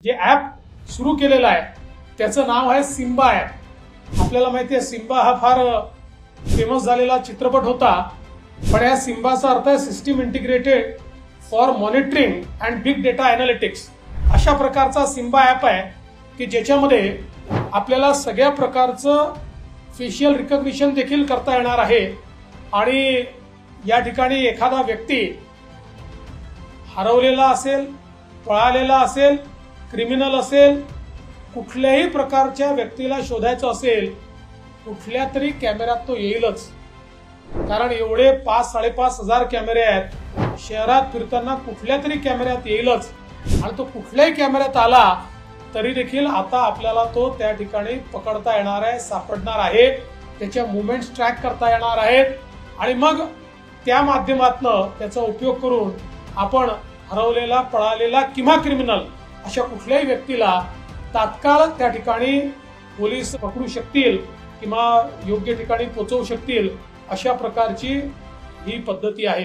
जे ॲप सुरू केलेलं आहे त्याचं नाव आहे सिम्बा ॲप। आपल्याला माहिती आहे सिम्बा हा फार फेमस झालेला चित्रपट होता, पण या सिम्बाचा अर्थ आहे system integrated for monitoring and big data analytics. अशा प्रकारचा सिम्बा ॲप आहे की ज्याच्यामध्ये आपल्याला सगळ्या प्रकारचं फेशियल रिकग्निशन देखील करता येणार आहे आणि या ठिकाणी एखादा व्यक्ती हरवलेला असेल, पळालेला असेल, क्रिमिनल असेल, कुठल्याही प्रकारच्या व्यक्तीला शोधायचं असेल कुठल्या तरी कॅमेऱ्यात तो येईलच। कारण एवढे 5-5.5 हजार कॅमेरे आहेत शहरात फिरताना, कुठल्या तरी कॅमेऱ्यात येईलच आणि तो कुठल्याही कॅमेऱ्यात आला तरी देखील आता आपल्याला तो त्या ठिकाणी पकडता येणार आहे, सापडणार आहे, त्याच्या मुवमेंट्स ट्रॅक करता येणार आहेत आणि मग त्या माध्यमातून त्याचा उपयोग करून आपण हरवलेला, पळालेला किंवा क्रिमिनल अशा कुठल्याही व्यक्तीला तात्काळ त्या ठिकाणी पोलीस पकडू शकतील किंवा योग्य ठिकाणी पोहोचवू शकतील। अशा प्रकारची ही पद्धती आहे।